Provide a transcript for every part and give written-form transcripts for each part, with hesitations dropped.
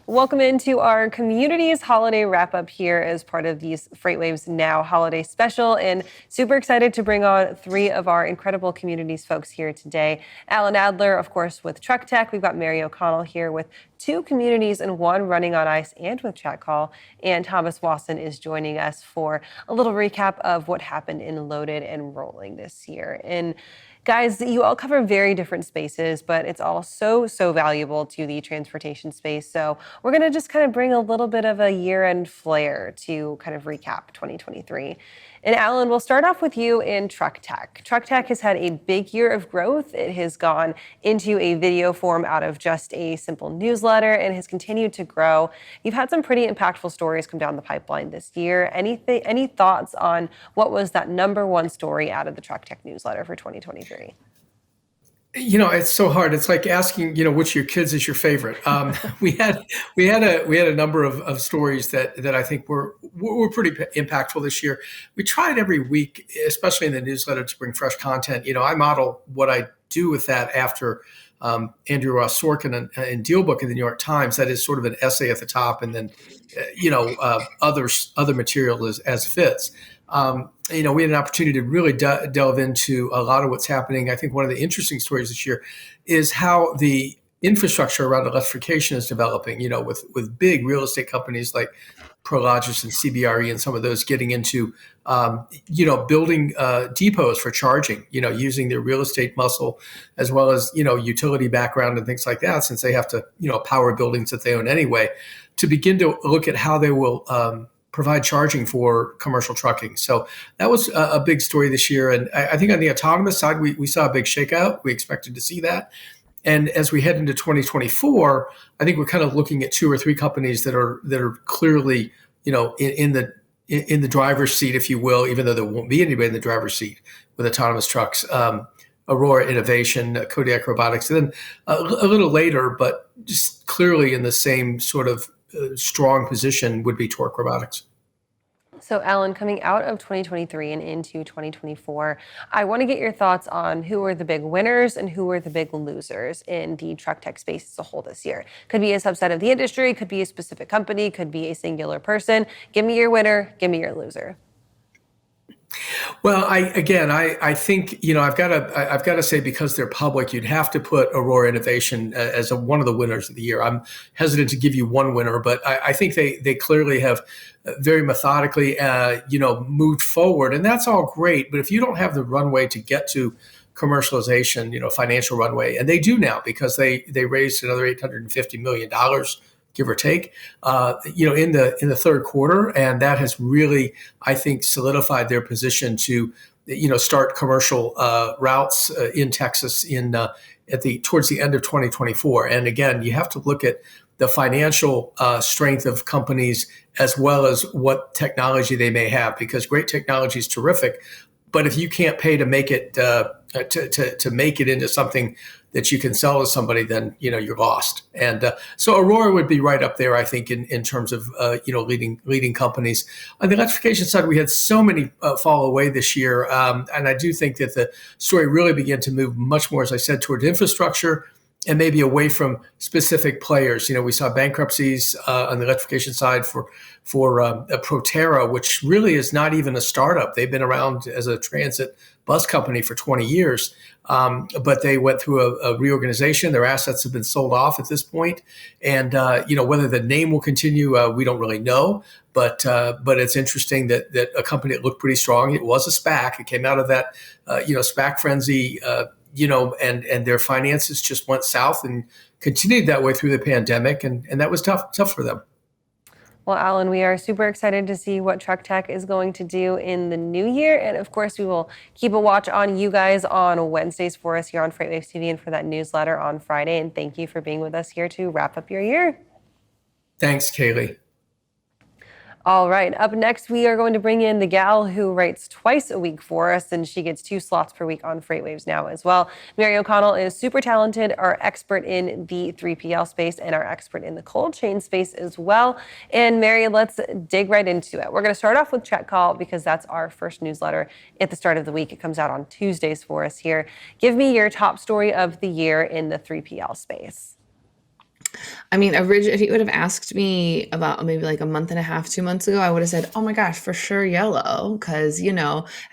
Welcome into our community's holiday wrap-up here as part of the FreightWaves Now holiday special, and super excited to bring on three of our incredible communities folks here today. Alan Adler, of course, with Truck Tech. We've got Mary O'Connell here with two communities and one running on ice and with Chat Call. And Thomas Wasson is joining us for a little recap of what happened in Loaded and Rolling this year. And guys, you all cover very different spaces, but it's all so valuable to the transportation space. So we're going to just kind of bring a little bit of a year-end flair to kind of recap 2023. And Alan, we'll start off with you in Truck Tech. Truck Tech has had a big year of growth. It has gone into a video form out of just a simple newsletter and has continued to grow. You've had some pretty impactful stories come down the pipeline this year. Any thoughts on what was that number one story out of the Truck Tech newsletter for 2023? It's so hard. It's like asking, which of your kids is your favorite. We had a number of stories that I think were pretty impactful this year. We tried every week, especially in the newsletter, to bring fresh content. I model what I do with that after Andrew Ross Sorkin in Dealbook in the New York Times. That is sort of an essay at the top, and then other material as fits. We had an opportunity to really delve into a lot of what's happening. I think one of the interesting stories this year is how the infrastructure around electrification is developing, with big real estate companies like Prologis and CBRE and some of those getting into, building depots for charging, using their real estate muscle as well as, utility background and things like that, since they have to, power buildings that they own anyway, to begin to look at how they will provide charging for commercial trucking. So that was a big story this year. And I think on the autonomous side, we saw a big shakeout. We expected to see that. And as we head into 2024, I think we're kind of looking at two or three companies that are clearly, in the driver's seat, if you will, even though there won't be anybody in the driver's seat with autonomous trucks. Aurora Innovation, Kodiak Robotics, and then a little later, but just clearly in the same sort of strong position would be Torque Robotics. So Alan, coming out of 2023 and into 2024, I want to get your thoughts on who were the big winners and who were the big losers in the truck tech space as a whole this year. Could be a subset of the industry, could be a specific company, could be a singular person. Give me your winner, give me your loser. Well, I think I've got to say, because they're public, you'd have to put Aurora Innovation as one of the winners of the year. I'm hesitant to give you one winner, but I think they clearly have very methodically moved forward, and that's all great. But if you don't have the runway to get to commercialization, financial runway, and they do now because they raised another $850 million. Give or take, in the third quarter, and that has really, I think, solidified their position to, start commercial routes in Texas towards the end of 2024. And again, you have to look at the financial strength of companies as well as what technology they may have, because great technology is terrific, but if you can't pay to make it to make it into something that you can sell to somebody, then you're lost. And so Aurora would be right up there, I think, in terms of leading companies. On the electrification side, we had so many fall away this year, and I do think that the story really began to move much more, as I said, toward infrastructure and maybe away from specific players. We saw bankruptcies on the electrification side for Proterra, which really is not even a startup. They've been around as a transit bus company for 20 years, but they went through a reorganization. Their assets have been sold off at this point, and whether the name will continue, we don't really know. But it's interesting that a company that looked pretty strong, it was a SPAC. It came out of that SPAC frenzy. And their finances just went south and continued that way through the pandemic, and that was tough for them. Well, Alan, we are super excited to see what Truck Tech is going to do in the new year. And of course, we will keep a watch on you guys on Wednesdays for us here on FreightWaves TV and for that newsletter on Friday. And thank you for being with us here to wrap up your year. Thanks, Kaylee. All right, up next, we are going to bring in the gal who writes twice a week for us, and she gets 2 slots per week on FreightWaves Now as well. Mary O'Connell is super talented, our expert in the 3PL space and our expert in the cold chain space as well. And Mary, let's dig right into it. We're going to start off with Chat Call because that's our first newsletter at the start of the week. It comes out on Tuesdays for us here. Give me your top story of the year in the 3PL space. I mean, if you would have asked me about maybe like a month and a half, 2 months ago, I would have said, oh my gosh, for sure, yellow. Because,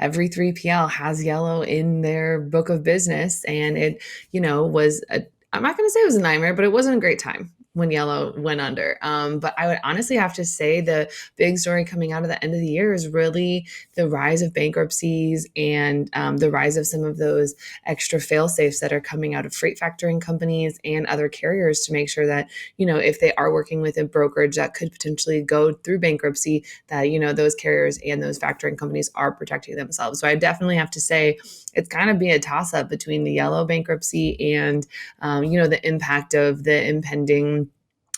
every 3PL has yellow in their book of business. And it, I'm not going to say it was a nightmare, but it wasn't a great time when yellow went under. But I would honestly have to say the big story coming out of the end of the year is really the rise of bankruptcies and the rise of some of those extra fail safes that are coming out of freight factoring companies and other carriers to make sure that if they are working with a brokerage that could potentially go through bankruptcy, that, those carriers and those factoring companies are protecting themselves. So I definitely have to say it's kind of be a toss up between the yellow bankruptcy and, the impact of the impending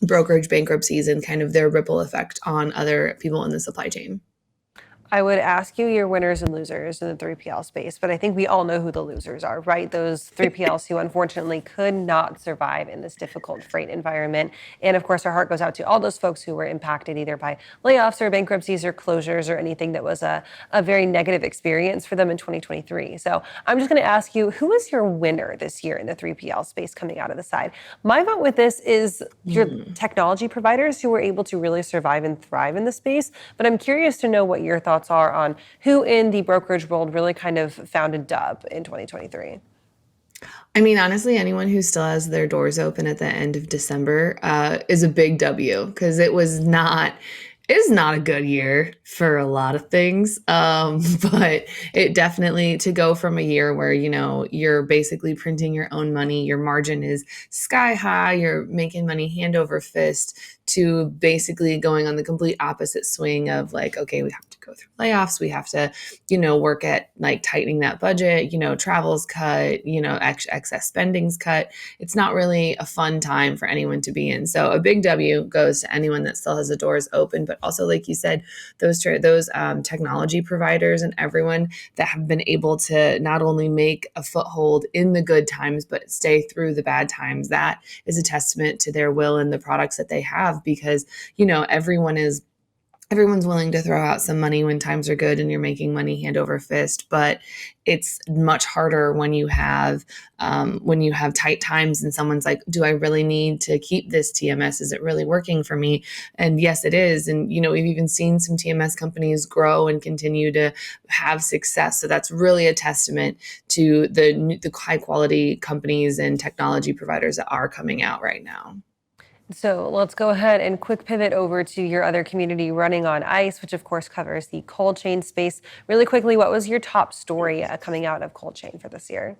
brokerage bankruptcies and kind of their ripple effect on other people in the supply chain. I would ask you your winners and losers in the 3PL space, but I think we all know who the losers are, right? Those 3PLs who unfortunately could not survive in this difficult freight environment. And of course, our heart goes out to all those folks who were impacted either by layoffs or bankruptcies or closures or anything that was a very negative experience for them in 2023. So I'm just going to ask you, who is your winner this year in the 3PL space coming out of the side? My vote with this is your technology providers who were able to really survive and thrive in the space. But I'm curious to know what your thoughts are on who in the brokerage world really kind of found a dub in 2023. I mean, honestly, anyone who still has their doors open at the end of December is a big W because it is not a good year for a lot of things. But it definitely to go from a year where, you're basically printing your own money, your margin is sky high, you're making money hand over fist to basically going on the complete opposite swing of like, okay, we have to go through layoffs. We have to, work at like tightening that budget, travel's cut, excess spending's cut. It's not really a fun time for anyone to be in. So a big W goes to anyone that still has the doors open, but also, like you said, those technology providers and everyone that have been able to not only make a foothold in the good times, but stay through the bad times. That is a testament to their will and the products that they have because, everyone's willing to throw out some money when times are good and you're making money hand over fist, but it's much harder when you have tight times and someone's like, do I really need to keep this TMS? Is it really working for me? And yes, it is. And we've even seen some TMS companies grow and continue to have success. So that's really a testament to the high quality companies and technology providers that are coming out right now. So let's go ahead and quick pivot over to your other community, Running on Ice, which of course covers the cold chain space. Really quickly, what was your top story coming out of cold chain for this year?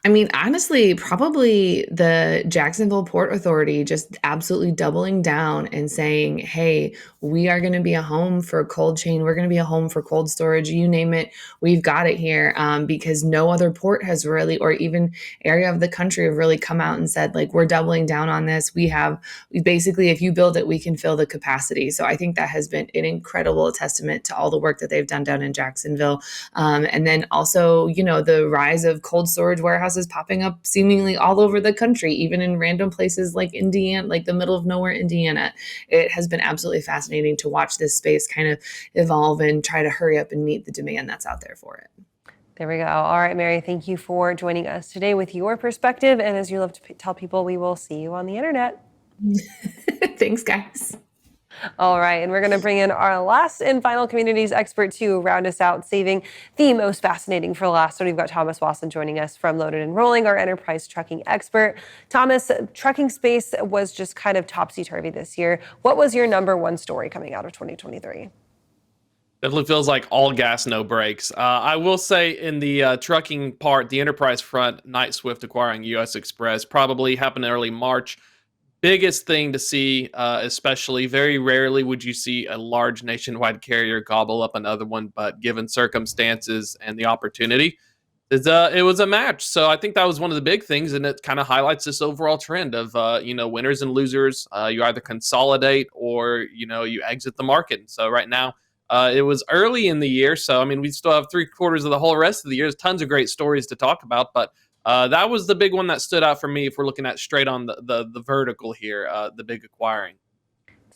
I mean, honestly, probably the Jacksonville Port Authority just absolutely doubling down and saying, hey, we are going to be a home for cold chain. We're going to be a home for cold storage. You name it, we've got it here because no other port has really, or even area of the country have really come out and said, like, we're doubling down on this. We basically, if you build it, we can fill the capacity. So I think that has been an incredible testament to all the work that they've done down in Jacksonville. And then also, the rise of cold storage warehouses popping up seemingly all over the country, even in random places like Indiana, like the middle of nowhere, Indiana. It has been absolutely fascinating to watch this space kind of evolve and try to hurry up and meet the demand that's out there for it. There we go. All right, Mary, thank you for joining us today with your perspective. And as you love to tell people, we will see you on the internet. Thanks, guys. All right, and we're going to bring in our last and final communities expert to round us out, saving the most fascinating for last. So we've got Thomas Wasson joining us from Loaded and Rolling, our enterprise trucking expert. Thomas, trucking space was just kind of topsy-turvy this year. What was your number one story coming out of 2023? Definitely feels like all gas, no brakes. I will say in the trucking part, the enterprise front, Knight Swift acquiring US Express probably happened in early March. Biggest thing to see, especially very rarely would you see a large nationwide carrier gobble up another one, but given circumstances and the opportunity, it was a match. So I think that was one of the big things, and it kind of highlights this overall trend of winners and losers. You either consolidate or you exit the market. So right now, it was early in the year, so I mean we still have 3/4 of the whole rest of the year. There's tons of great stories to talk about, but that was the big one that stood out for me if we're looking at straight on the vertical here, the big acquiring.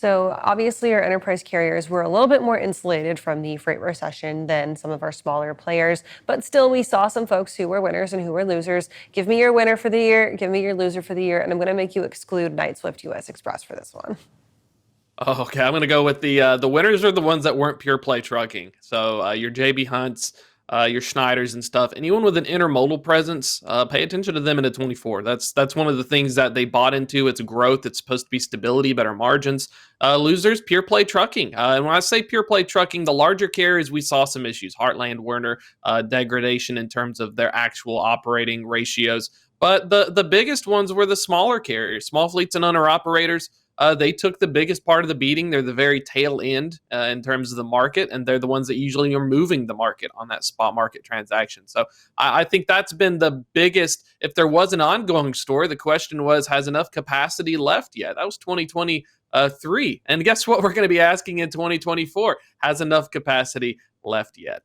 So obviously our enterprise carriers were a little bit more insulated from the freight recession than some of our smaller players, but still we saw some folks who were winners and who were losers. Give me your winner for the year, give me your loser for the year, and I'm going to make you exclude Knight-Swift US Express for this one. Okay, I'm gonna go with the winners are the ones that weren't pure play trucking. So your JB Hunts, your Schneiders and stuff. Anyone with an intermodal presence, pay attention to them in a 24. That's one of the things that they bought into. It's growth. It's supposed to be stability, better margins. Losers, pure play trucking. And when I say pure play trucking, the larger carriers we saw some issues. Heartland, Werner, degradation in terms of their actual operating ratios. But the biggest ones were the smaller carriers, small fleets and owner operators. They took the biggest part of the beating. They're the very tail end in terms of the market, and they're the ones that usually are moving the market on that spot market transaction. So I think that's been the biggest. If there was an ongoing story, the question was, has enough capacity left yet? That was 2023. And guess what we're going to be asking in 2024? Has enough capacity left yet?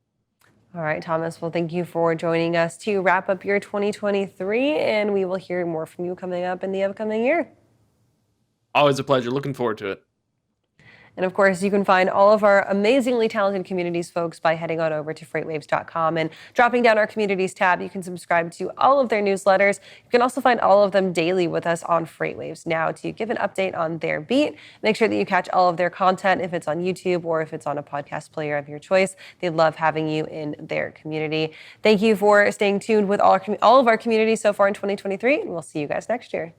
All right, Thomas. Well, thank you for joining us to wrap up your 2023, and we will hear more from you coming up in the upcoming year. Always a pleasure. Looking forward to it. And of course, you can find all of our amazingly talented communities folks by heading on over to FreightWaves.com and dropping down our communities tab. You can subscribe to all of their newsletters. You can also find all of them daily with us on FreightWaves Now to give an update on their beat. Make sure that you catch all of their content if it's on YouTube or if it's on a podcast player of your choice. They love having you in their community. Thank you for staying tuned with all of our communities so far in 2023, and we'll see you guys next year.